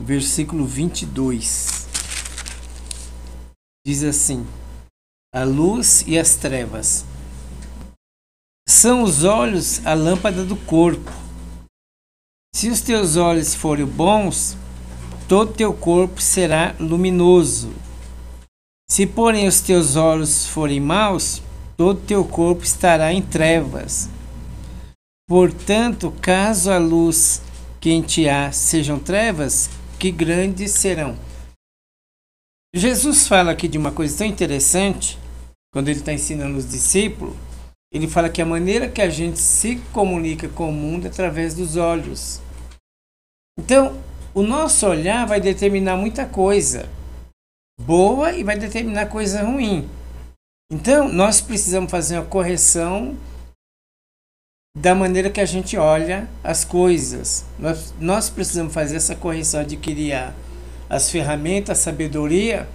versículo 22. Diz assim: a luz e as trevas. São os olhos a lâmpada do corpo. Se os teus olhos forem bons, todo teu corpo será luminoso. Se, porém, os teus olhos forem maus, todo teu corpo estará em trevas. Portanto, caso a luz que em ti há sejam trevas, que grandes serão. Jesus fala aqui de uma coisa tão interessante, quando ele está ensinando os discípulos. Ele fala que a maneira que a gente se comunica com o mundo é através dos olhos. Então, o nosso olhar vai determinar muita coisa boa e vai determinar coisa ruim. Então, nós precisamos fazer uma correção da maneira que a gente olha as coisas. Nós precisamos fazer essa correção, adquirir as ferramentas, a sabedoria,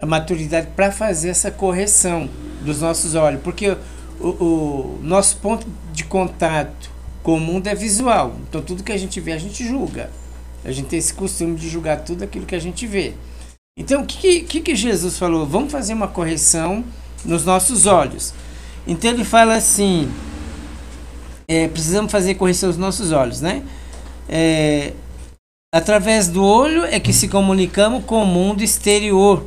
a maturidade para fazer essa correção dos nossos olhos. Porque o nosso ponto de contato com o mundo é visual. Então, tudo que a gente vê, a gente julga. A gente tem esse costume de julgar tudo aquilo que a gente vê. Então, o que Jesus falou? Vamos fazer uma correção nos nossos olhos. Então, ele fala assim... precisamos fazer correção nos nossos olhos, né? Através do olho é que se comunicamos com o mundo exterior.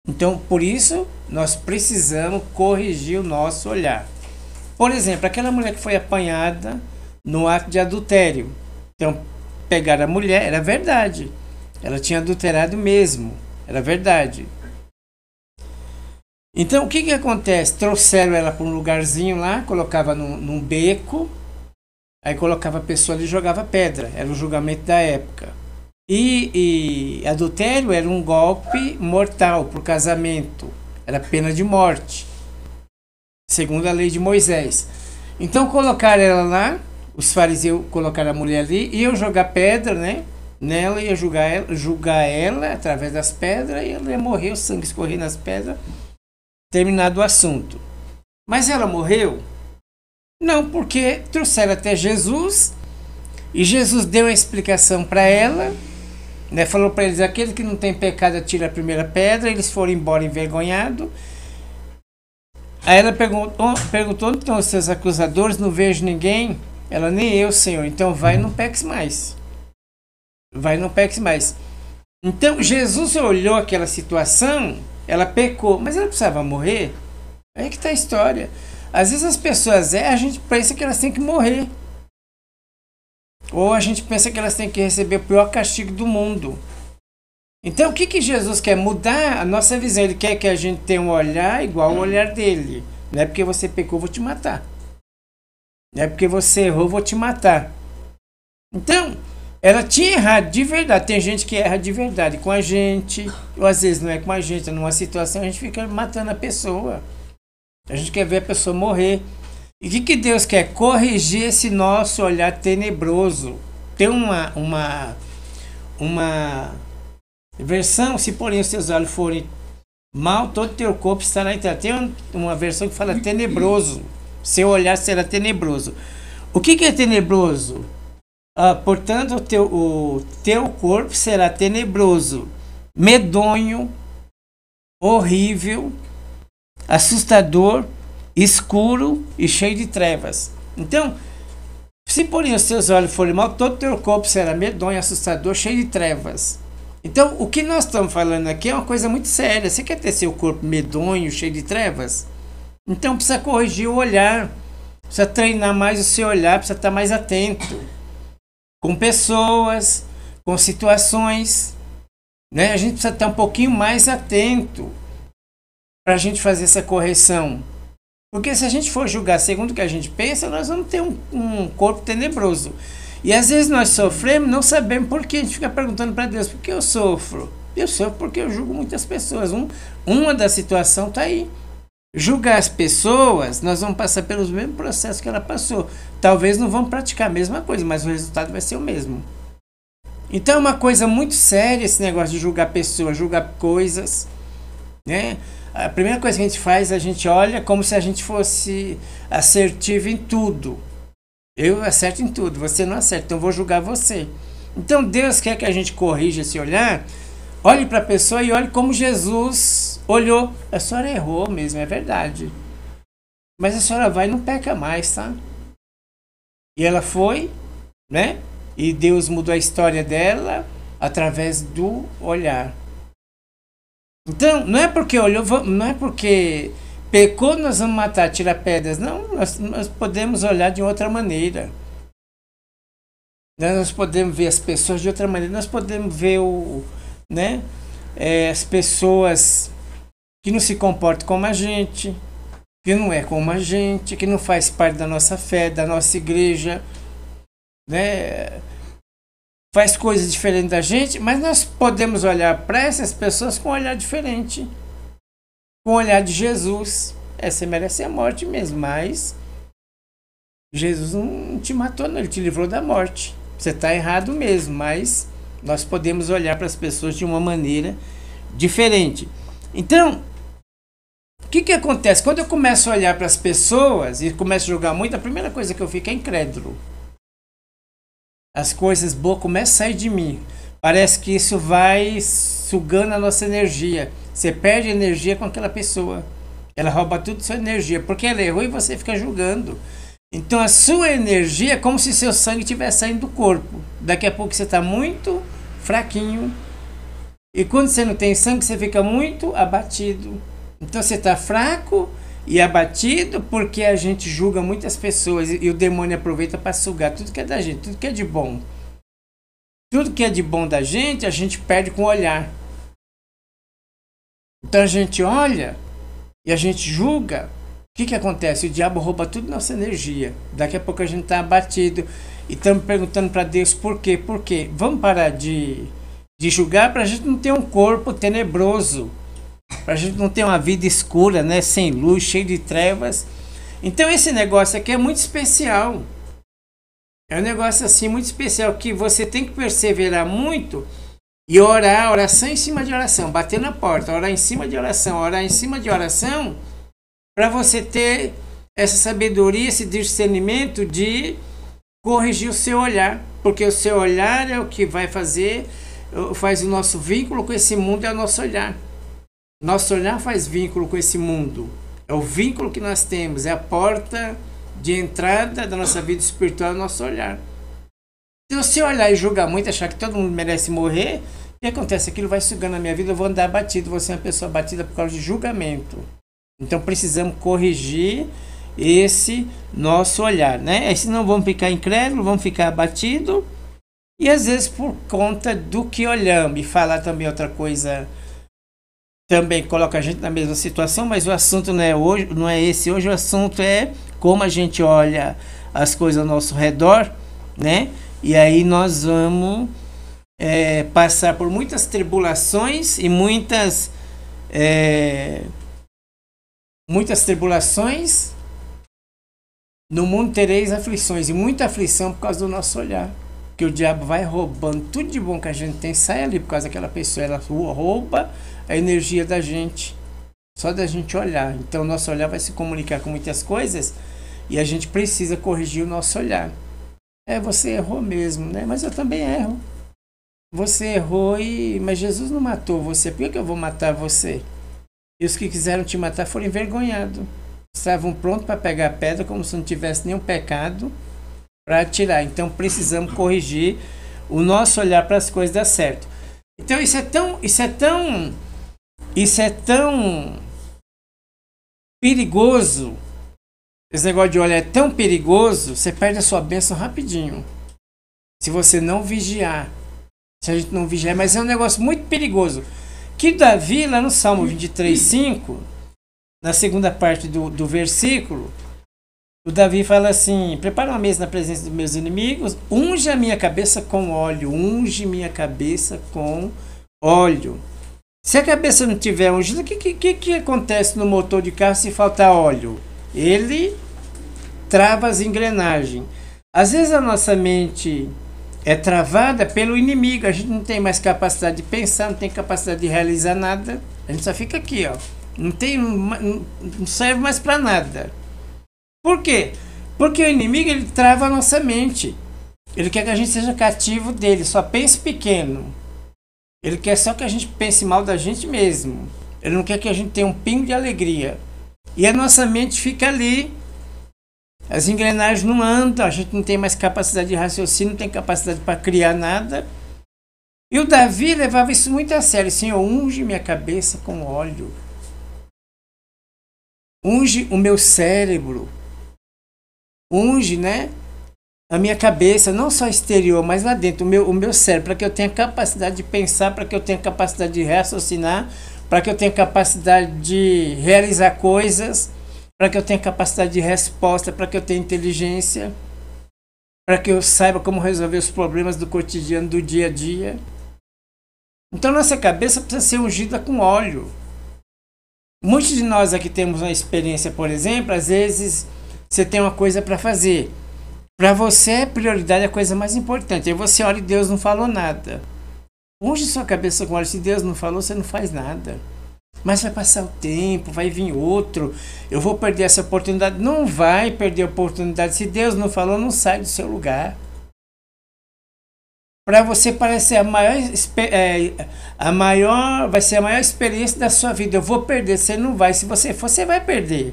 Então, por isso, nós precisamos corrigir o nosso olhar. Por exemplo, aquela mulher que foi apanhada no ato de adultério. Então, pegaram a mulher, era verdade. Ela tinha adulterado mesmo, era verdade. Então, o que acontece? Trouxeram ela para um lugarzinho lá, colocava num beco, aí colocava a pessoa ali e jogava pedra. Era o julgamento da época. E adultério era um golpe mortal para o casamento. Era pena de morte, segundo a lei de Moisés. Então, colocaram ela lá, os fariseus colocaram a mulher ali, iam jogar pedra, né? Nela, ia julgar ela através das pedras, e ela ia morrer, o sangue escorrer nas pedras. Terminado o assunto. Mas ela morreu? Não, porque trouxeram até Jesus e Jesus deu a explicação para ela, né? Falou para eles: aquele que não tem pecado atira a primeira pedra. Eles foram embora envergonhados. Aí ela perguntou: onde estão os seus acusadores? Não vejo ninguém. Ela: nem eu, Senhor. Então vai e não peques mais. Vai e não peques mais. Então Jesus olhou aquela situação. Ela pecou, mas ela precisava morrer? Aí que está a história. Às vezes as pessoas a gente pensa que elas têm que morrer. Ou a gente pensa que elas têm que receber o pior castigo do mundo. Então o que Jesus quer? Mudar a nossa visão. Ele quer que a gente tenha um olhar igual ao olhar dele. Não é porque você pecou, vou te matar. Não é porque você errou, vou te matar. Então... ela tinha errado de verdade. Tem gente que erra de verdade com a gente, ou às vezes não é com a gente. Numa situação a gente fica matando a pessoa. A gente quer ver a pessoa morrer. E o que Deus quer? Corrigir esse nosso olhar tenebroso. Tem uma versão: se porém os seus olhos forem mal, todo teu corpo estará em trevas. Tem uma versão que fala tenebroso. Seu olhar será tenebroso. O que é tenebroso? Portanto, o teu corpo será tenebroso, medonho, horrível, assustador, escuro e cheio de trevas. Então, se porém os teus olhos forem mal, todo o teu corpo será medonho, assustador, cheio de trevas. Então, o que nós estamos falando aqui é uma coisa muito séria. Você quer ter seu corpo medonho, cheio de trevas? Então, precisa corrigir o olhar, precisa treinar mais o seu olhar, precisa estar mais atento com pessoas, com situações, né? A gente precisa estar um pouquinho mais atento para a gente fazer essa correção. Porque se a gente for julgar segundo o que a gente pensa, nós vamos ter um corpo tenebroso. E às vezes nós sofremos, não sabemos por quê. A gente fica perguntando para Deus: por que eu sofro? Eu sofro porque eu julgo muitas pessoas. Uma da situação está aí. Julgar as pessoas, nós vamos passar pelos mesmos processos que ela passou. Talvez não vamos praticar a mesma coisa, mas o resultado vai ser o mesmo. Então é uma coisa muito séria esse negócio de julgar pessoas, julgar coisas, né? A primeira coisa que a gente faz, a gente olha como se a gente fosse assertivo em tudo. Eu acerto em tudo, você não acerta, então eu vou julgar você. Então Deus quer que a gente corrija esse olhar, olhe para a pessoa e olhe como Jesus olhou. A senhora errou mesmo, é verdade. Mas a senhora vai e não peca mais, tá? E ela foi, né? E Deus mudou a história dela através do olhar. Então, não é porque olhou, não é porque pecou, nós vamos matar, tirar pedras. Não, nós podemos olhar de outra maneira. Nós podemos ver as pessoas de outra maneira. Nós podemos ver né, as pessoas que não se comportam como a gente, que não é como a gente, que não faz parte da nossa fé, da nossa igreja, né? Faz coisas diferentes da gente, mas nós podemos olhar para essas pessoas com um olhar diferente, com o olhar de Jesus. Você merece a morte mesmo, mas Jesus não te matou, não, ele te livrou da morte. Você está errado mesmo, mas nós podemos olhar para as pessoas de uma maneira diferente. Então, o que acontece? Quando eu começo a olhar para as pessoas e começo a julgar muito, a primeira coisa que eu fico é incrédulo. As coisas boas começam a sair de mim. Parece que isso vai sugando a nossa energia. Você perde energia com aquela pessoa. Ela rouba tudo sua energia, porque ela errou e você fica julgando. Então a sua energia é como se seu sangue estivesse saindo do corpo. Daqui a pouco você está muito fraquinho. E quando você não tem sangue, você fica muito abatido. Então você está fraco e abatido porque a gente julga muitas pessoas. E o demônio aproveita para sugar tudo que é da gente, tudo que é de bom. Tudo que é de bom da gente, a gente perde com o olhar. Então a gente olha e a gente julga. O que acontece? O diabo rouba tudo nossa energia. Daqui a pouco a gente está abatido e estamos perguntando para Deus por quê? Por quê? Vamos parar de julgar para a gente não ter um corpo tenebroso, para a gente não ter uma vida escura, né? Sem luz, cheio de trevas. Então esse negócio aqui é muito especial. É um negócio assim muito especial que você tem que perseverar muito e orar, oração em cima de oração, bater na porta, orar em cima de oração, orar em cima de oração, para você ter essa sabedoria, esse discernimento de corrigir o seu olhar, porque o seu olhar é o que vai faz o nosso vínculo com esse mundo, é o nosso olhar. Nosso olhar faz vínculo com esse mundo, é o vínculo que nós temos, é a porta de entrada da nossa vida espiritual, é o nosso olhar. Então, se eu olhar e julgar muito, achar que todo mundo merece morrer, o que acontece? Aquilo vai sugando a minha vida, eu vou andar abatido, vou ser uma pessoa abatida por causa de julgamento. Então precisamos corrigir esse nosso olhar, né? Senão vamos ficar incrédulos, vamos ficar abatidos, e às vezes por conta do que olhamos. E falar também outra coisa, também coloca a gente na mesma situação, mas o assunto não é hoje, não é esse hoje, o assunto é como a gente olha as coisas ao nosso redor, né? E aí nós vamos passar por muitas tribulações e muitas tribulações. No mundo tereis aflições, e muita aflição por causa do nosso olhar, que o diabo vai roubando tudo de bom que a gente tem, sai ali por causa daquela pessoa, ela rouba a energia da gente, só da gente olhar. Então nosso olhar vai se comunicar com muitas coisas e a gente precisa corrigir o nosso olhar. Você errou mesmo, né? Mas eu também erro. Você errou, mas Jesus não matou você, por que eu vou matar você? E os que quiseram te matar foram envergonhados. Estavam prontos para pegar a pedra como se não tivesse nenhum pecado para atirar. Então precisamos corrigir o nosso olhar para as coisas dar certo. Então isso é tão perigoso. Esse negócio de olhar é tão perigoso, você perde a sua bênção rapidinho. Se você não vigiar. Se a gente não vigiar, mas é um negócio muito perigoso. Que Davi, lá no Salmo 23:5, na segunda parte do versículo, o Davi fala assim: prepara uma mesa na presença dos meus inimigos, unge a minha cabeça com óleo, unge minha cabeça com óleo. Se a cabeça não tiver ungida, o que acontece no motor de carro se faltar óleo? Ele trava as engrenagens. Às vezes a nossa mente é travada pelo inimigo, a gente não tem mais capacidade de pensar, não tem capacidade de realizar nada, a gente só fica aqui, ó. Não serve mais para nada. Por quê? Porque o inimigo ele trava a nossa mente. Ele quer que a gente seja cativo dele, só pense pequeno. Ele quer só que a gente pense mal da gente mesmo. Ele não quer que a gente tenha um pingo de alegria. E a nossa mente fica ali. As engrenagens não andam, a gente não tem mais capacidade de raciocínio, não tem capacidade para criar nada. E o Davi levava isso muito a sério. Senhor, unge minha cabeça com óleo. Unge o meu cérebro. Unge, né? A minha cabeça, não só exterior, mas lá dentro, o meu cérebro, para que eu tenha capacidade de pensar, para que eu tenha capacidade de raciocinar, para que eu tenha capacidade de realizar coisas, para que eu tenha capacidade de resposta, para que eu tenha inteligência, para que eu saiba como resolver os problemas do cotidiano, do dia a dia. Então nossa cabeça precisa ser ungida com óleo. Muitos de nós aqui temos uma experiência, por exemplo, às vezes você tem uma coisa para fazer. Para você, prioridade é a coisa mais importante. Aí você olha e Deus não falou nada. Unge sua cabeça com óleo. Se Deus não falou, você não faz nada. Mas vai passar o tempo, vai vir outro. Eu vou perder essa oportunidade. Não vai perder a oportunidade. Se Deus não falou, não sai do seu lugar. Para você parece vai ser a maior experiência da sua vida. Eu vou perder, você não vai. Se você for, você vai perder.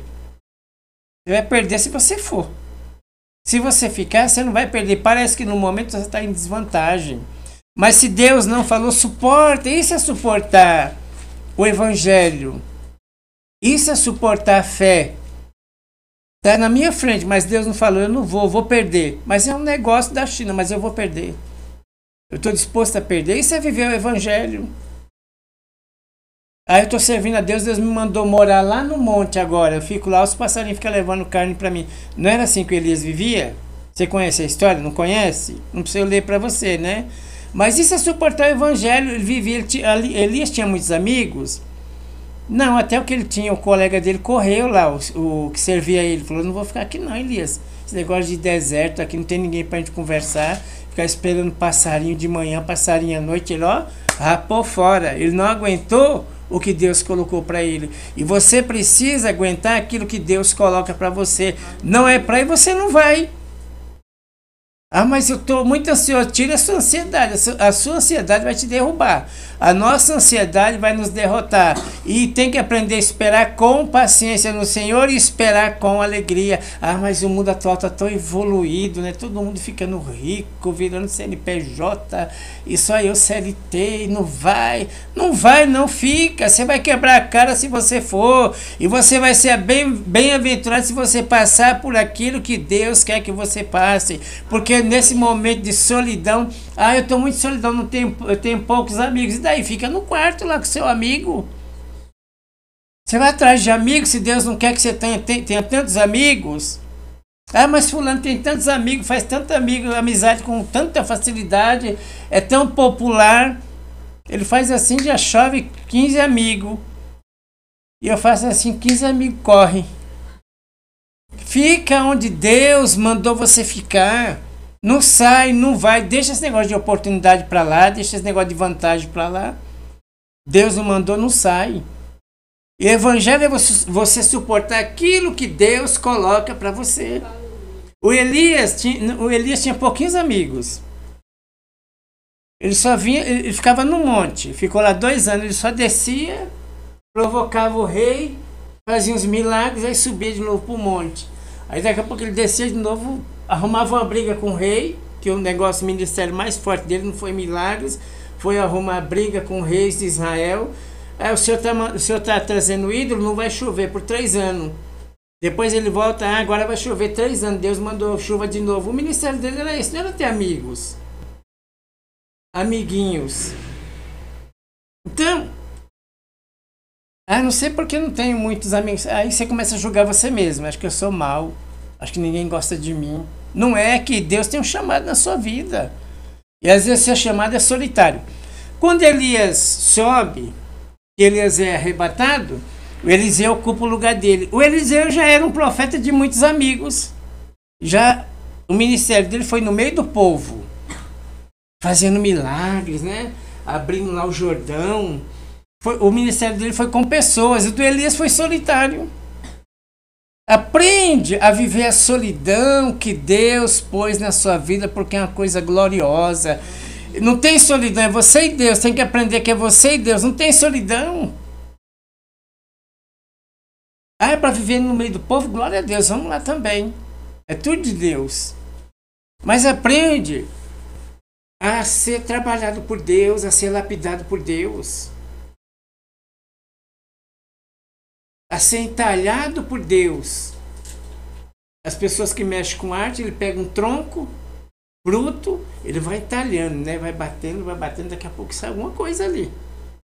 Você vai perder se você for. Se você ficar, você não vai perder. Parece que no momento você está em desvantagem. Mas se Deus não falou, suporta. Isso é suportar o Evangelho. Isso é suportar a fé. Está na minha frente, mas Deus não falou, eu não vou perder. Mas é um negócio da China, mas eu vou perder. Eu estou disposto a perder. Isso é viver o Evangelho. Aí eu estou servindo a Deus, Deus me mandou morar lá no monte agora. Eu fico lá, os passarinhos ficam levando carne para mim. Não era assim que Elias vivia? Você conhece a história? Não conhece? Não precisa eu ler para você, né? Mas isso é suportar o Evangelho. Ele vivia, Elias tinha muitos amigos. Não, até o que ele tinha, o colega dele correu lá, o que servia ele. Falou, não vou ficar aqui não, Elias. Esse negócio de deserto, aqui não tem ninguém pra gente conversar. Ficar esperando passarinho de manhã, passarinho à noite. Ele, rapou fora. Ele não aguentou o que Deus colocou para ele. E você precisa aguentar aquilo que Deus coloca para você. Não é para ir, você não vai. Mas eu estou muito ansioso. Tira a sua ansiedade. A sua ansiedade vai te derrubar. A nossa ansiedade vai nos derrotar. E tem que aprender a esperar com paciência no Senhor e esperar com alegria. Mas o mundo atual está tão evoluído, né? Todo mundo ficando rico, virando CNPJ. E só eu CLT. E não vai. Não vai, não fica. Você vai quebrar a cara se você for. E você vai ser bem-aventurado se você passar por aquilo que Deus quer que você passe. Porque nesse momento de solidão, eu estou muito solidão, eu tenho poucos amigos. E daí? Fica no quarto lá com seu amigo. Você vai atrás de amigos se Deus não quer que você tenha tantos amigos. Mas fulano tem tantos amigos, faz tanto amizade com tanta facilidade, é tão popular. Ele faz assim, já chove 15 amigos. E eu faço assim, 15 amigos correm. Fica onde Deus mandou você ficar. Não sai, não vai, deixa esse negócio de oportunidade para lá, deixa esse negócio de vantagem para lá. Deus não mandou, não sai. E o Evangelho é você suportar aquilo que Deus coloca para você. O Elias tinha pouquinhos amigos. Ele ficava no monte, ficou lá 2 anos, ele só descia, provocava o rei, fazia uns milagres, aí subia de novo para o monte. Aí daqui a pouco ele descia de novo, arrumava uma briga com o rei, que o negócio, o ministério mais forte dele não foi milagres, foi arrumar briga com reis de Israel. Aí o senhor está trazendo ídolo, não vai chover por 3 anos. Depois ele volta, agora vai chover 3 anos, Deus mandou chuva de novo. O ministério dele era isso, não era ter amigos. Amiguinhos. Então, não sei porque eu não tenho muitos amigos. Aí você começa a julgar você mesmo. Acho que eu sou mau. Acho que ninguém gosta de mim. Não é que Deus tem um chamado na sua vida. E às vezes seu chamado é solitário. Quando Elias sobe, Elias é arrebatado, o Eliseu ocupa o lugar dele. O Eliseu já era um profeta de muitos amigos. Já o ministério dele foi no meio do povo, fazendo milagres, né? Abrindo lá o Jordão. O ministério dele foi com pessoas. O do Elias foi solitário. Aprende a viver a solidão que Deus pôs na sua vida, porque é uma coisa gloriosa. Não tem solidão, é você e Deus. Tem que aprender que é você e Deus. Não tem solidão. Ah, é para viver no meio do povo? Glória a Deus, vamos lá também. É tudo de Deus. Mas aprende a ser trabalhado por Deus, a ser lapidado por Deus. A ser entalhado por Deus. As pessoas que mexem com arte, ele pega um tronco bruto, ele vai entalhando, né? Vai batendo, daqui a pouco sai alguma coisa ali.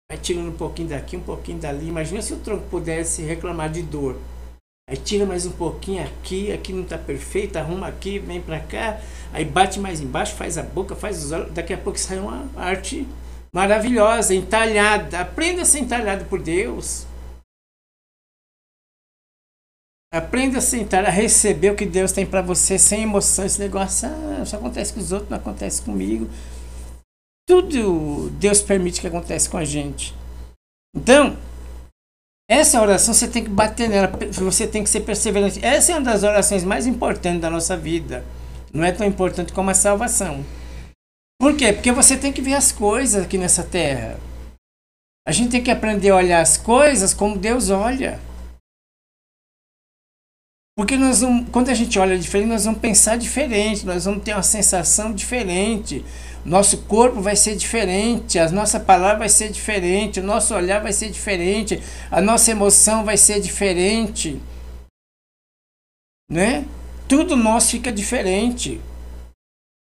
Vai tirando um pouquinho daqui, um pouquinho dali. Imagina se o tronco pudesse reclamar de dor. Aí tira mais um pouquinho aqui não está perfeito, arruma aqui, vem para cá, aí bate mais embaixo, faz a boca, faz os olhos, daqui a pouco sai uma arte maravilhosa, entalhada. Aprenda a ser entalhado por Deus. Aprenda a sentar, a receber o que Deus tem para você sem emoção. Esse negócio só acontece com os outros, não acontece comigo. Tudo Deus permite que aconteça com a gente. Então, essa oração você tem que bater nela, você tem que ser perseverante. Essa é uma das orações mais importantes da nossa vida. Não é tão importante como a salvação. Por quê? Porque você tem que ver as coisas aqui nessa terra. A gente tem que aprender a olhar as coisas como Deus olha. Porque quando a gente olha diferente, nós vamos pensar diferente, nós vamos ter uma sensação diferente. Nosso corpo vai ser diferente, a nossa palavra vai ser diferente, o nosso olhar vai ser diferente, a nossa emoção vai ser diferente. Né? Tudo nosso fica diferente.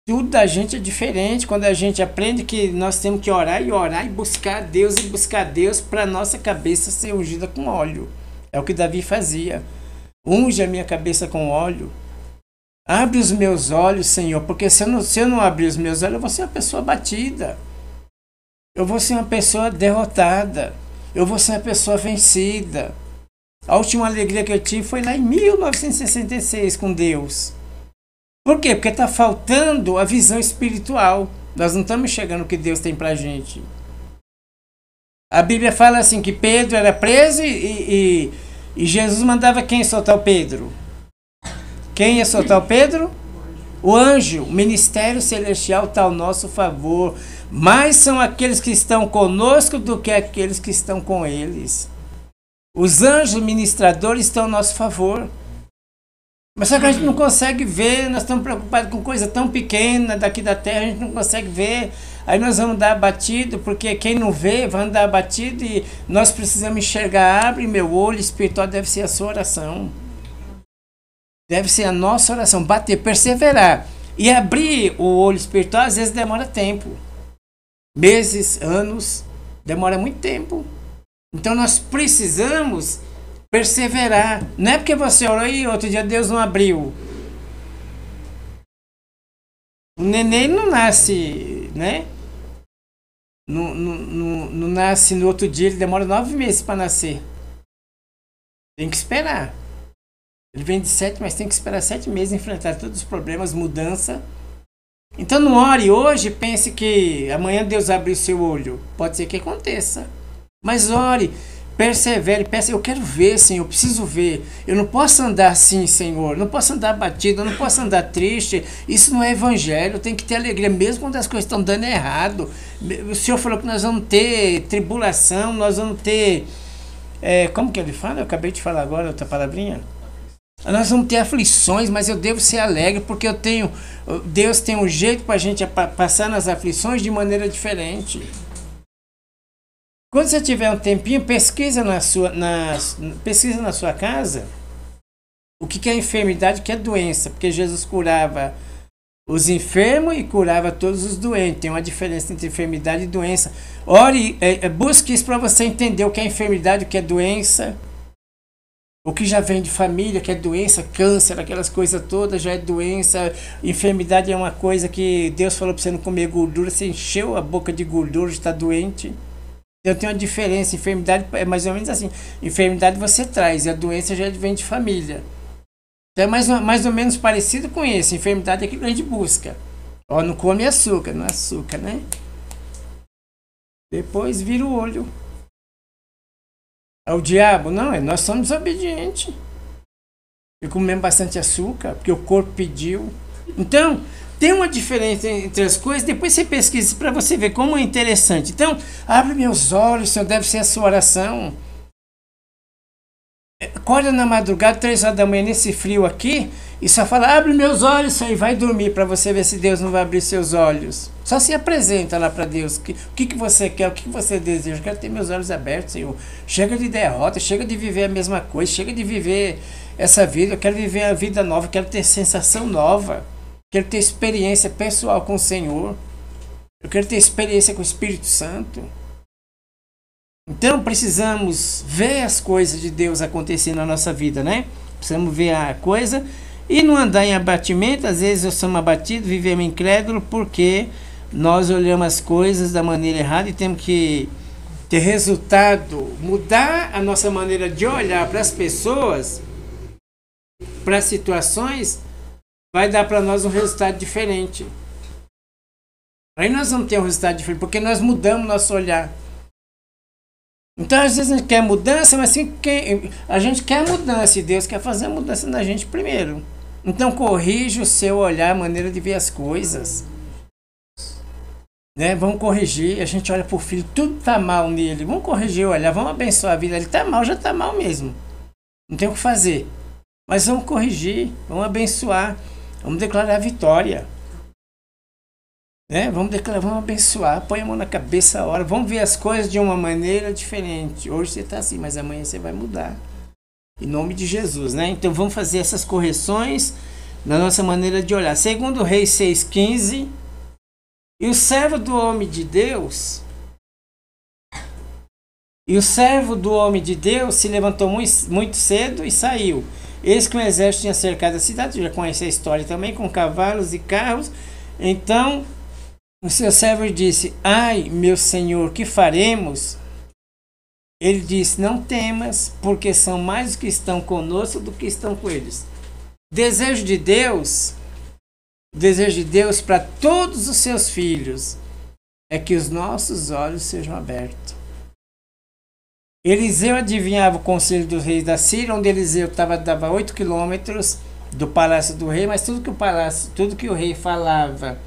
Tudo da gente é diferente. Quando a gente aprende que nós temos que orar e buscar Deus para a nossa cabeça ser ungida com óleo. É o que Davi fazia. Unge a minha cabeça com óleo. Abre os meus olhos, Senhor, porque se eu não abrir os meus olhos, eu vou ser uma pessoa abatida. Eu vou ser uma pessoa derrotada. Eu vou ser uma pessoa vencida. A última alegria que eu tive foi lá em 1966 com Deus. Por quê? Porque está faltando a visão espiritual. Nós não estamos enxergando o que Deus tem pra gente. A Bíblia fala assim que Pedro era preso e Jesus mandava quem soltar o Pedro? Quem ia soltar o Pedro? O anjo. O ministério celestial está ao nosso favor. Mais são aqueles que estão conosco do que aqueles que estão com eles. Os anjos ministradores estão ao nosso favor. Mas só que a gente não consegue ver. Nós estamos preocupados com coisa tão pequena daqui da terra. A gente não consegue ver. Aí nós vamos dar abatido, porque quem não vê vai andar abatido e nós precisamos enxergar. Abre meu olho espiritual, deve ser a sua oração. Deve ser a nossa oração, bater, perseverar. E abrir o olho espiritual às vezes demora tempo. Meses, anos, demora muito tempo. Então nós precisamos perseverar. Não é porque você orou e outro dia Deus não abriu. O neném não nasce, né? Não nasce no outro dia, ele demora 9 meses para nascer. Tem que esperar. Ele vem de 7, mas tem que esperar 7 meses, enfrentar todos os problemas, mudança. Então não ore hoje, pense que amanhã Deus abre o seu olho. Pode ser que aconteça. Mas ore, persevere, peça, eu quero ver, Senhor, eu preciso ver. Eu não posso andar assim, Senhor. Não posso andar abatido, eu não posso andar triste. Isso não é evangelho, tem que ter alegria, mesmo quando as coisas estão dando errado. O Senhor falou que nós vamos ter tribulação, nós vamos ter... como que ele fala? Eu acabei de falar agora outra palavrinha. Nós vamos ter aflições, mas eu devo ser alegre, porque Deus tem um jeito para a gente passar nas aflições de maneira diferente. Quando você tiver um tempinho, pesquisa na sua casa o que é enfermidade, o que é doença, porque Jesus curava os enfermos e curava todos os doentes. Tem uma diferença entre enfermidade e doença. Ore, busque isso para você entender o que é enfermidade, o que é doença. O que já vem de família, que é doença, câncer, aquelas coisas todas, já é doença. Enfermidade é uma coisa que Deus falou para você não comer gordura, você encheu a boca de gordura, está doente. Então tem uma diferença, enfermidade é mais ou menos assim. Enfermidade você traz, e a doença já vem de família. Então é mais ou menos parecido com isso. Enfermidade é aquilo que a gente busca. Ó, não come açúcar, não é açúcar, né? Depois vira o olho. Ao diabo? Não, nós somos obedientes. E comemos bastante açúcar, porque o corpo pediu. Então, tem uma diferença entre as coisas. Depois você pesquisa para você ver como é interessante. Então, abre meus olhos, Senhor, deve ser a sua oração. Acorda na madrugada, 3 horas da manhã, nesse frio aqui, e só fala, abre meus olhos, Senhor, e vai dormir, para você ver se Deus não vai abrir seus olhos. Só se apresenta lá para Deus. O que você quer, o que você deseja? Eu quero ter meus olhos abertos, Senhor. Chega de derrota, chega de viver a mesma coisa, chega de viver essa vida. Eu quero viver a vida nova, eu quero ter sensação nova. Quero ter experiência pessoal com o Senhor. Eu quero ter experiência com o Espírito Santo. Então precisamos ver as coisas de Deus acontecendo na nossa vida, né? Precisamos ver a coisa e não andar em abatimento. Às vezes eu sou abatido, vivemos incrédulo, porque nós olhamos as coisas da maneira errada e temos que ter resultado, mudar a nossa maneira de olhar para as pessoas, para as situações, vai dar para nós um resultado diferente. Aí nós vamos ter um resultado diferente, porque nós mudamos nosso olhar. Então, às vezes a gente quer mudança, mas assim, a gente quer mudança e Deus quer fazer a mudança na gente primeiro. Então, corrija o seu olhar, a maneira de ver as coisas. Né? Vamos corrigir. A gente olha para o filho, tudo está mal nele. Vamos corrigir o olhar, vamos abençoar a vida. Ele está mal, já está mal mesmo. Não tem o que fazer. Mas vamos corrigir, vamos abençoar, vamos declarar a vitória. Vamos declarar, vamos abençoar, põe a mão na cabeça a hora, vamos ver as coisas de uma maneira diferente. Hoje você está assim, mas amanhã você vai mudar. Em nome de Jesus, né? Então vamos fazer essas correções na nossa maneira de olhar. Segundo Reis 6,15, e o servo do homem de Deus, se levantou muito cedo e saiu. Eis que um exército tinha cercado a cidade, já conhece a história também, com cavalos e carros. Então o seu servo disse, ai, meu senhor, que faremos? Ele disse, não temas, porque são mais os que estão conosco do que estão com eles. Desejo de Deus para todos os seus filhos é que os nossos olhos sejam abertos. Eliseu adivinhava o conselho dos reis da Síria, onde Eliseu dava 8 quilômetros do palácio do rei, mas tudo que o rei falava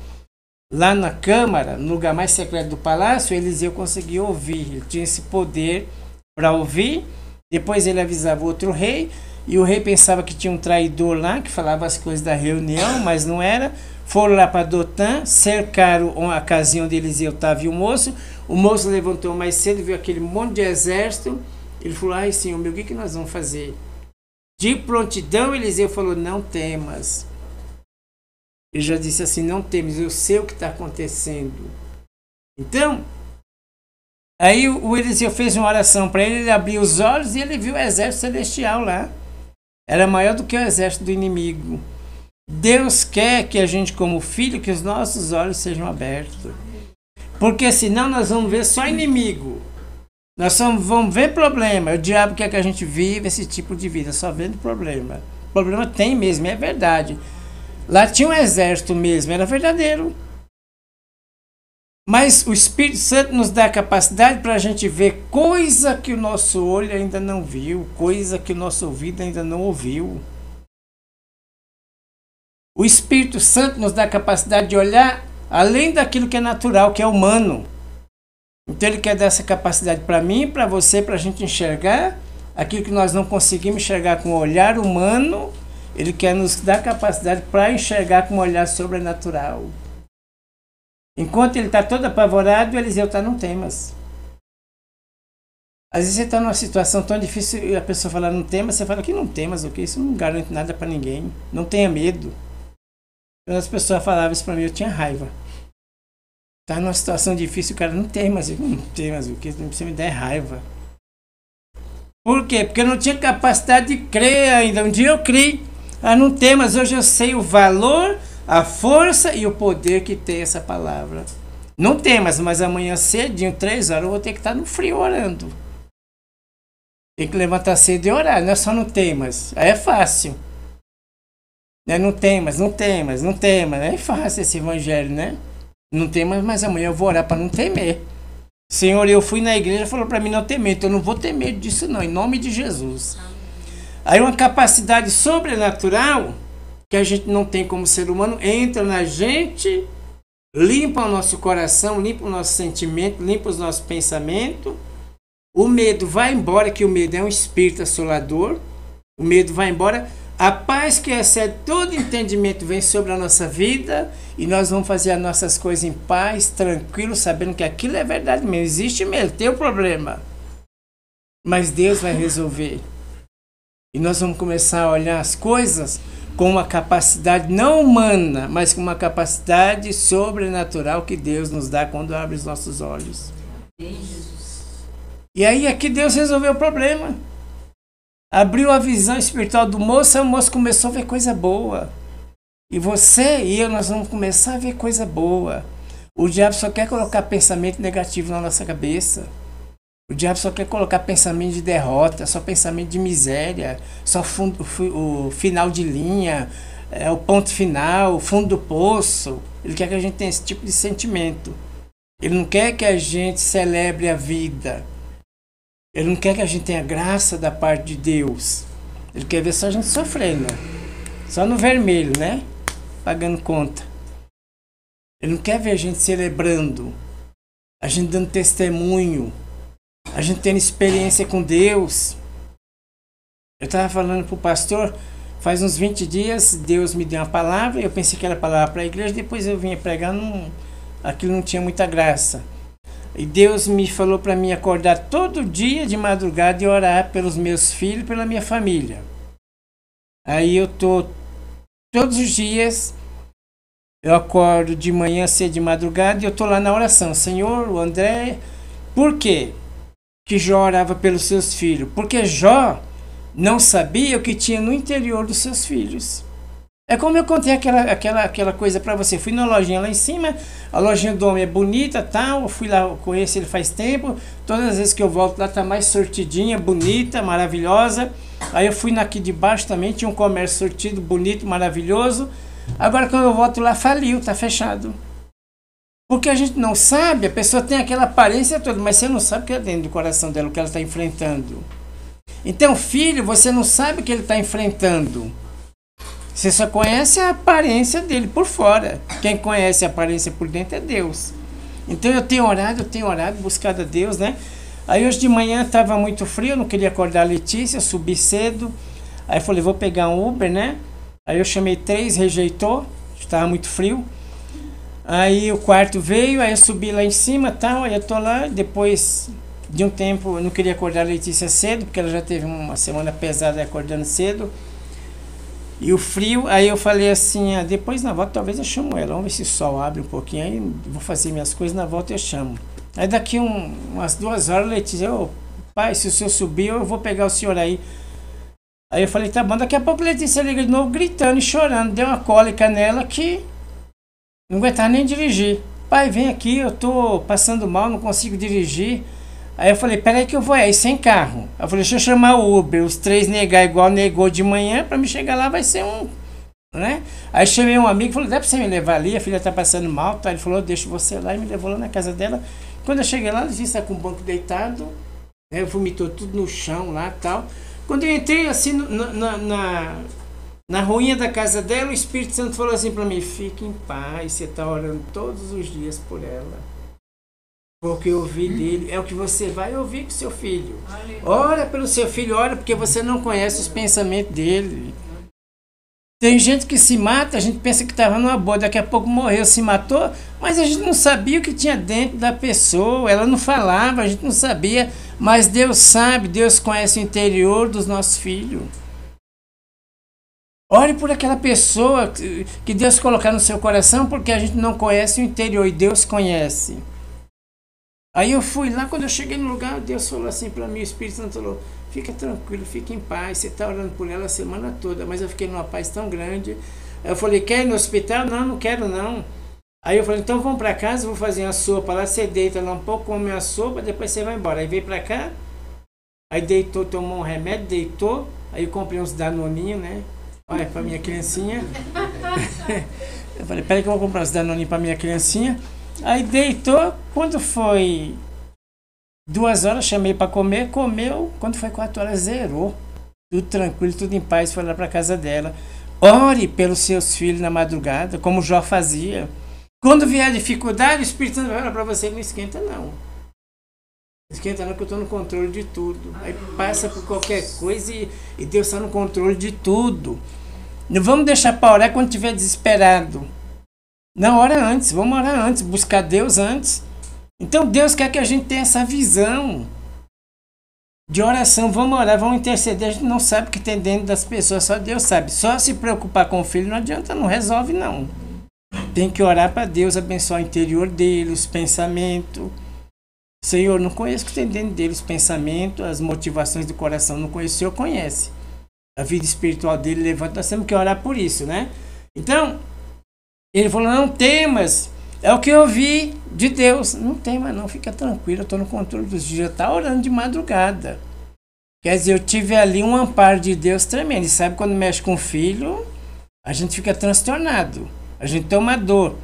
lá na câmara, no lugar mais secreto do palácio, Eliseu conseguia ouvir. Ele tinha esse poder para ouvir. Depois ele avisava outro rei, e o rei pensava que tinha um traidor lá, que falava as coisas da reunião, mas não era. Foram lá para Dotã, cercaram a casinha onde Eliseu estava e o moço levantou mais cedo, viu aquele monte de exército. Ele falou, ai senhor meu, o que nós vamos fazer? De prontidão Eliseu falou, não temas. Ele já disse assim, não temas, eu sei o que está acontecendo. Então, aí o Eliseu fez uma oração para ele, ele abriu os olhos e ele viu o exército celestial lá. Era maior do que o exército do inimigo. Deus quer que a gente, como filho, que os nossos olhos sejam abertos. Porque senão nós vamos ver só inimigo. Nós vamos ver problema. O diabo quer que a gente viva esse tipo de vida, só vendo problema. O problema tem mesmo, é verdade. Lá tinha um exército mesmo, era verdadeiro. Mas o Espírito Santo nos dá a capacidade para a gente ver coisa que o nosso olho ainda não viu, coisa que o nosso ouvido ainda não ouviu. O Espírito Santo nos dá a capacidade de olhar além daquilo que é natural, que é humano. Então ele quer dar essa capacidade para mim, para você, para a gente enxergar aquilo que nós não conseguimos enxergar com o olhar humano. Ele quer nos dar capacidade para enxergar com um olhar sobrenatural. Enquanto ele está todo apavorado, Eliseu está, não temas. Às vezes você está numa situação tão difícil e a pessoa fala, não temas, você fala que não temas, o que? Isso não garante nada para ninguém. Não tenha medo. Quando as pessoas falavam isso para mim, eu tinha raiva. Está numa situação difícil, o cara, não temas, o que? Você me der raiva. Por quê? Porque eu não tinha capacidade de crer ainda. Um dia eu criei. Não temas, hoje eu sei o valor, a força e o poder que tem essa palavra. Não temas, mas amanhã cedinho, 3 horas, eu vou ter que estar no frio orando. Tem que levantar cedo e orar, não é só não temas. Aí é fácil. Não temas. É fácil esse evangelho, né? Não temas, mas amanhã eu vou orar para não temer. Senhor, eu fui na igreja e falou para mim não temer, então eu não vou ter medo disso não, em nome de Jesus. Aí uma capacidade sobrenatural que a gente não tem como ser humano entra na gente, limpa o nosso coração, limpa o nosso sentimento, limpa os nossos pensamentos. O medo vai embora, que o medo é um espírito assolador. O medo vai embora. A paz que excede todo entendimento vem sobre a nossa vida e nós vamos fazer as nossas coisas em paz, tranquilo, sabendo que aquilo é verdade mesmo. Existe mesmo, tem um problema. Mas Deus vai resolver. E nós vamos começar a olhar as coisas com uma capacidade não humana, mas com uma capacidade sobrenatural que Deus nos dá quando abre os nossos olhos. E aí aqui Deus resolveu o problema. Abriu a visão espiritual do moço, e o moço começou a ver coisa boa. E você e eu, nós vamos começar a ver coisa boa. O diabo só quer colocar pensamento negativo na nossa cabeça. O diabo só quer colocar pensamento de derrota, só pensamento de miséria, só o final de linha, o ponto final, o fundo do poço. Ele quer que a gente tenha esse tipo de sentimento. Ele não quer que a gente celebre a vida. Ele não quer que a gente tenha graça da parte de Deus. Ele quer ver só a gente sofrendo. Só no vermelho, né? Pagando conta. Ele não quer ver a gente celebrando. A gente dando testemunho. A gente tendo experiência com Deus. Eu estava falando para o pastor, faz uns 20 dias, Deus me deu uma palavra. Eu pensei que era palavra para a igreja, depois eu vinha pregar, aquilo não tinha muita graça. E Deus me falou para mim acordar todo dia de madrugada e orar pelos meus filhos e pela minha família. Aí eu tô todos os dias, eu acordo de manhã cedo de madrugada e eu tô lá na oração. Senhor, o André, por quê que Jó orava pelos seus filhos? Porque Jó não sabia o que tinha no interior dos seus filhos. É como eu contei aquela coisa para você. Fui na lojinha lá em cima, a lojinha do homem é bonita, tal. Eu fui lá, conheço ele faz tempo. Todas as vezes que eu volto lá tá mais sortidinha, bonita, maravilhosa. Aí eu fui aqui de baixo também, tinha um comércio sortido, bonito, maravilhoso. Agora quando eu volto lá, faliu, tá fechado. Porque a gente não sabe, a pessoa tem aquela aparência toda, mas você não sabe o que é dentro do coração dela, o que ela está enfrentando. Então, filho, você não sabe o que ele está enfrentando. Você só conhece a aparência dele por fora. Quem conhece a aparência por dentro é Deus. Então eu tenho orado, buscado a Deus, né? Aí hoje de manhã estava muito frio, eu não queria acordar a Letícia, subi cedo. Aí eu falei, vou pegar um Uber, né? Aí eu chamei 3, rejeitou, estava muito frio. Aí o quarto veio, aí eu subi lá em cima, tal, aí eu tô lá, depois de um tempo eu não queria acordar a Letícia cedo, porque ela já teve uma semana pesada acordando cedo. E o frio, aí eu falei assim, depois na volta talvez eu chamo ela, vamos ver se o sol abre um pouquinho, aí vou fazer minhas coisas, na volta eu chamo. Aí daqui umas 2 horas, Letícia, pai, se o senhor subir, eu vou pegar o senhor aí. Aí eu falei, tá bom, daqui a pouco a Letícia liga de novo, gritando e chorando, deu uma cólica nela que não aguentava nem dirigir. Pai, vem aqui, eu tô passando mal, não consigo dirigir. Aí eu falei, peraí que eu vou aí, sem carro. Eu falei, deixa eu chamar o Uber, os 3 negar igual negou de manhã, pra me chegar lá vai ser né? Aí chamei um amigo, falou, dá pra você me levar ali, a filha tá passando mal, tá? Ele falou, deixa você lá, e me levou lá na casa dela. Quando eu cheguei lá, ela disse, tá com o banco deitado, né? Vomitou tudo no chão lá e tal. Quando eu entrei assim na ruinha da casa dela, o Espírito Santo falou assim pra mim, fique em paz, você tá orando todos os dias por ela. Porque eu ouvi dele, é o que você vai ouvir com seu filho. Ora pelo seu filho, ora porque você não conhece os pensamentos dele. Tem gente que se mata, a gente pensa que estava numa boa, daqui a pouco morreu, se matou, mas a gente não sabia o que tinha dentro da pessoa, ela não falava, a gente não sabia, mas Deus sabe, Deus conhece o interior dos nossos filhos. Ore por aquela pessoa que Deus colocar no seu coração, porque a gente não conhece o interior e Deus conhece. Aí eu fui lá, quando eu cheguei no lugar, Deus falou assim para mim, o Espírito Santo falou, fica tranquilo, fica em paz, você está orando por ela a semana toda, mas eu fiquei numa paz tão grande. Aí eu falei, quer ir no hospital? Não, não quero não. Aí eu falei, então vamos para casa, vou fazer uma sopa lá, você deita lá um pouco, come uma sopa, depois você vai embora. Aí veio para cá, aí deitou, tomou um remédio, deitou, aí eu comprei uns danoninhos, né? Olha, para minha criancinha. Eu falei, peraí que eu vou comprar uns danoninhos para minha criancinha. Aí deitou, quando foi 2 horas, chamei para comer, comeu, quando foi 4 horas, zerou. Tudo tranquilo, tudo em paz, foi lá para casa dela. Ore pelos seus filhos na madrugada, como Jó fazia. Quando vier a dificuldade, o Espírito Santo vai falar para você, não esquenta não. Não esquenta não, que eu estou no controle de tudo. Aí passa por qualquer coisa e Deus está no controle de tudo. Não vamos deixar para orar quando estiver desesperado. Não, ora antes, vamos orar antes, buscar Deus antes. Então Deus quer que a gente tenha essa visão de oração. Vamos orar, vamos interceder. A gente não sabe o que tem dentro das pessoas, só Deus sabe. Só se preocupar com o filho não adianta, não resolve não. Tem que orar para Deus abençoar o interior dele, os pensamentos. Senhor, não conheço o que tem dentro dele, os pensamentos, as motivações do coração. Não conheço, o Senhor conhece. A vida espiritual dele levanta, nós temos que orar por isso, né? Então, ele falou, não temas. É o que eu ouvi de Deus. Não tema não, fica tranquilo, eu estou no controle dos dias. Está orando de madrugada. Quer dizer, eu tive ali um amparo de Deus tremendo. E sabe quando mexe com o filho, a gente fica transtornado. A gente tem uma dor.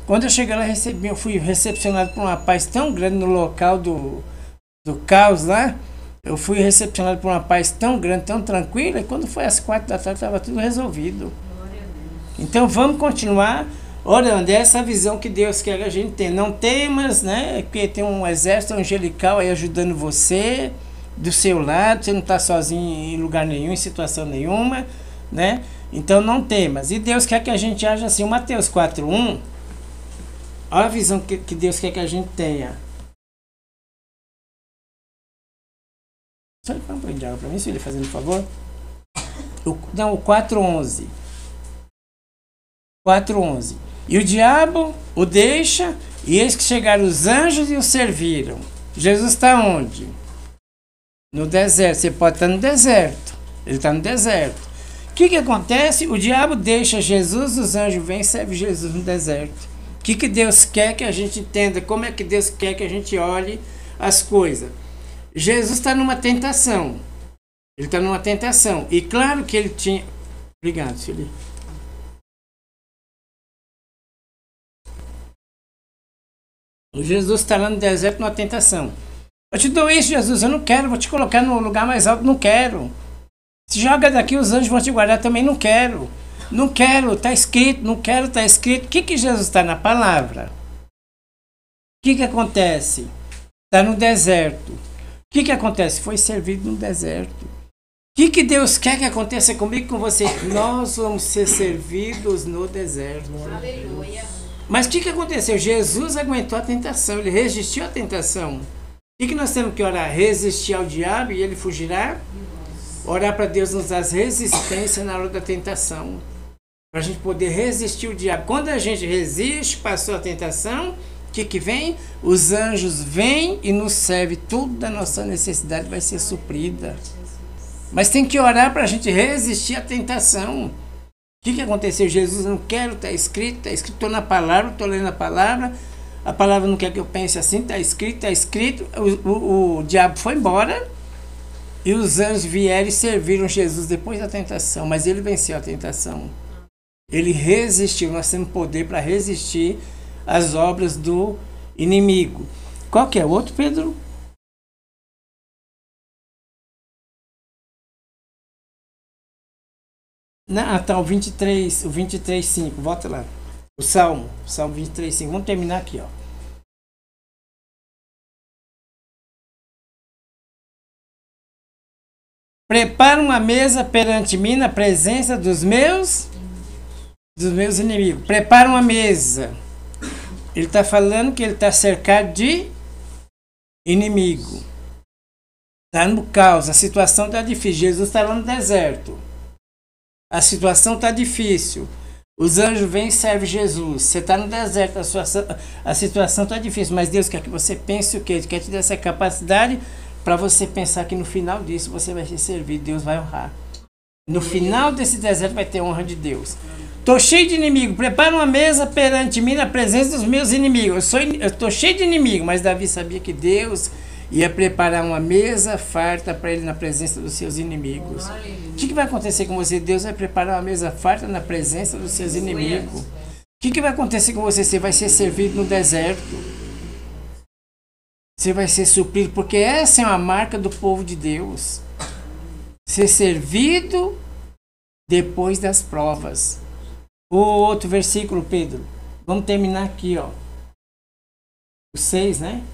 Quando eu cheguei lá, eu fui recepcionado por uma paz tão grande no local do caos lá. Eu fui recepcionado por uma paz tão grande, tão tranquila. E quando foi às 4 da tarde, estava tudo resolvido. Então vamos continuar orando. É essa visão que Deus quer que a gente tenha. Não temas, né? Porque tem um exército angelical aí ajudando você, do seu lado. Você não está sozinho em lugar nenhum, em situação nenhuma, né? Então não temas. E Deus quer que a gente haja assim. O Mateus 4:1, olha a visão que Deus quer que a gente tenha. Só ele um pouquinho de água para mim, se ele fazendo um favor. O 4:11. 4:11. E o diabo o deixa, e eis que chegaram os anjos e o serviram. Jesus está onde? No deserto. Você pode estar no deserto. Ele está no deserto. O que acontece? O diabo deixa Jesus, os anjos vêm e servem Jesus no deserto. O que Deus quer que a gente entenda? Como é que Deus quer que a gente olhe as coisas? Jesus está numa tentação. Ele está numa tentação. E claro que ele tinha... Obrigado, filho. Jesus está lá no deserto numa tentação. Eu te dou isso, Jesus, eu não quero, vou te colocar no lugar mais alto, não quero. Se joga daqui, os anjos vão te guardar, também não quero. Não quero, está escrito, não quero, está escrito. O que Jesus está na palavra? O que acontece? Está no deserto. O que acontece? Foi servido no deserto. O que Deus quer que aconteça comigo e com você? Nós vamos ser servidos no deserto. Aleluia. Mas o que aconteceu? Jesus aguentou a tentação, ele resistiu à tentação. O que nós temos que orar? Resistir ao diabo e ele fugirá? Orar para Deus nos dar resistência na hora da tentação. Para a gente poder resistir ao diabo. Quando a gente resiste, passou a tentação, o que vem? Os anjos vêm e nos servem. Tudo da nossa necessidade vai ser suprida. Mas tem que orar para a gente resistir à tentação. O que aconteceu? Jesus, não quero, está escrito, estou na palavra, estou lendo a palavra não quer que eu pense assim, está escrito. O diabo foi embora e os anjos vieram e serviram Jesus depois da tentação, mas ele venceu a tentação. Ele resistiu, nós temos poder para resistir às obras do inimigo. Qual que é o outro, Pedro? Não, tá, o 23:5, volta lá. O Salmo 23:5. Vamos terminar aqui, ó. Prepara uma mesa perante mim na presença dos meus inimigos. Prepara uma mesa. Ele está falando que ele está cercado de inimigo. Está no caos, a situação está difícil. Jesus está lá no deserto. A situação está difícil. Os anjos vêm e servem Jesus. Você está no deserto, a situação está difícil, mas Deus quer que você pense o quê? Ele quer te dar essa capacidade para você pensar que no final disso você vai ser servido, Deus vai honrar. No final desse deserto vai ter honra de Deus. Estou cheio de inimigo, prepara uma mesa perante mim na presença dos meus inimigos. Eu estou cheio de inimigo, mas Davi sabia que Deus ia preparar uma mesa farta para ele na presença dos seus inimigos. O que vai acontecer com você? Deus vai preparar uma mesa farta na presença dos seus inimigos. O que vai acontecer com você? Você vai ser servido no deserto. Você vai ser suprido, porque essa é uma marca do povo de Deus. ser servido depois das provas. O outro versículo, Pedro. Vamos terminar aqui, ó. O 6, né?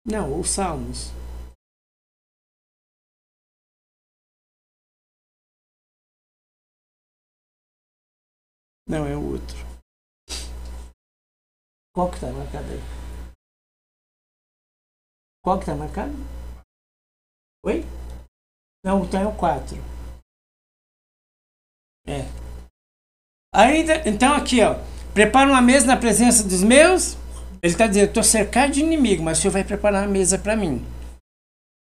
Não, os Salmos. Não, é o outro. Qual que tá marcado aí? Qual que tá marcado? Oi? Não, então é o 4. É. Ainda, então aqui, ó. Prepara uma mesa na presença dos meus. Ele está dizendo, estou cercado de inimigo, mas o Senhor vai preparar uma mesa para mim.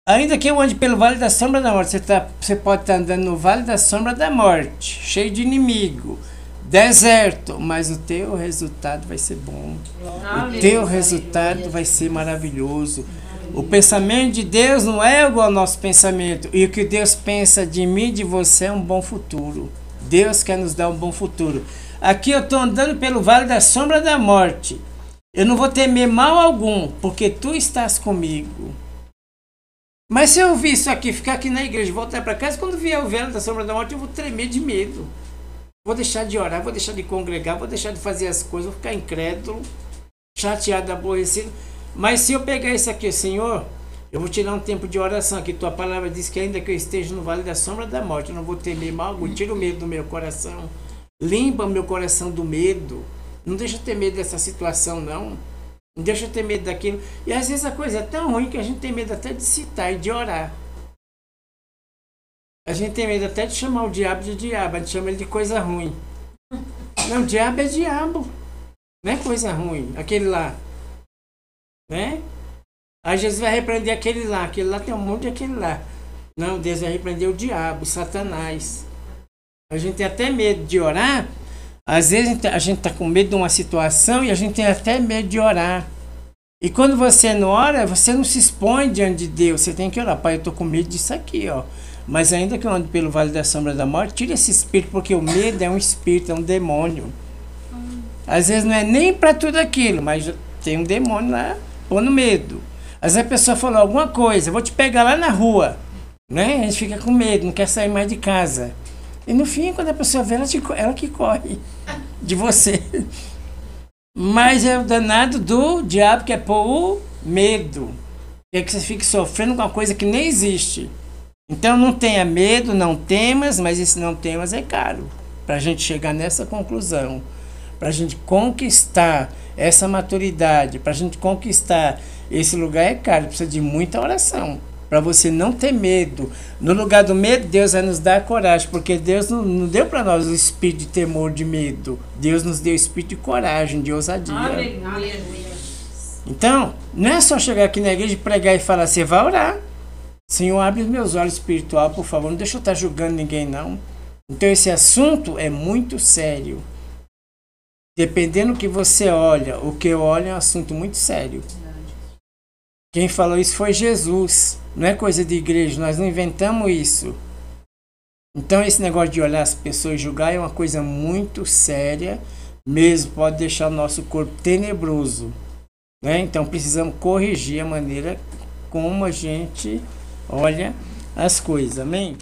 Ainda que eu ande pelo vale da sombra da morte, você pode estar andando no vale da sombra da morte, cheio de inimigo, deserto, mas o teu resultado vai ser bom. O teu resultado vai ser maravilhoso. O pensamento de Deus não é igual ao nosso pensamento. E o que Deus pensa de mim e de você é um bom futuro. Deus quer nos dar um bom futuro. Aqui eu estou andando pelo vale da sombra da morte. Eu não vou temer mal algum, porque tu estás comigo. Mas se eu ouvir isso aqui, ficar aqui na igreja, voltar para casa, quando vier o vale da sombra da morte, eu vou tremer de medo. Vou deixar de orar, vou deixar de congregar, vou deixar de fazer as coisas, vou ficar incrédulo, chateado, aborrecido. Mas se eu pegar isso aqui, Senhor, eu vou tirar um tempo de oração aqui. Tua palavra diz que ainda que eu esteja no vale da sombra da morte, eu não vou temer mal algum. Tira o medo do meu coração. Limpa o meu coração do medo. Não deixa eu ter medo dessa situação, não. Não deixa eu ter medo daquilo. E às vezes a coisa é tão ruim que a gente tem medo até de citar e de orar. A gente tem medo até de chamar o diabo de diabo. A gente chama ele de coisa ruim. Não, diabo é diabo. Não é coisa ruim. Aquele lá. Né? Aí Jesus vai repreender aquele lá. Aquele lá tem um monte de aquele lá. Não, Deus vai repreender o diabo, Satanás. A gente tem até medo de orar. Às vezes a gente está com medo de uma situação e a gente tem até medo de orar. E quando você não ora, você não se expõe diante de Deus. Você tem que orar. Pai, eu estou com medo disso aqui, ó. Mas ainda que eu ande pelo vale da sombra da morte, tira esse espírito, porque o medo é um espírito, é um demônio. Às vezes não é nem para tudo aquilo, mas tem um demônio lá pondo medo. Às vezes a pessoa falou alguma coisa, vou te pegar lá na rua. Né? A gente fica com medo, não quer sair mais de casa. E no fim, quando a pessoa vê, ela que corre de você. Mas é o danado do diabo que é pôr o medo. É que você fique sofrendo com uma coisa que nem existe. Então não tenha medo, não temas, mas esse não temas é caro. Para a gente chegar nessa conclusão. Para a gente conquistar essa maturidade, para a gente conquistar esse lugar é caro. Precisa de muita oração. Para você não ter medo. No lugar do medo, Deus vai nos dar coragem. Porque Deus não deu para nós o espírito de temor, de medo. Deus nos deu o espírito de coragem, de ousadia. Então, não é só chegar aqui na igreja, pregar e falar, você vai orar. Senhor, abre os meus olhos espirituais, por favor. Não deixa eu estar julgando ninguém, não. Então, esse assunto é muito sério. Dependendo do que você olha, o que eu olho é um assunto muito sério. Quem falou isso foi Jesus. Não é coisa de igreja, nós não inventamos isso. Então esse negócio de olhar as pessoas e julgar é uma coisa muito séria, mesmo pode deixar o nosso corpo tenebroso. Né? Então precisamos corrigir a maneira como a gente olha as coisas. Amém?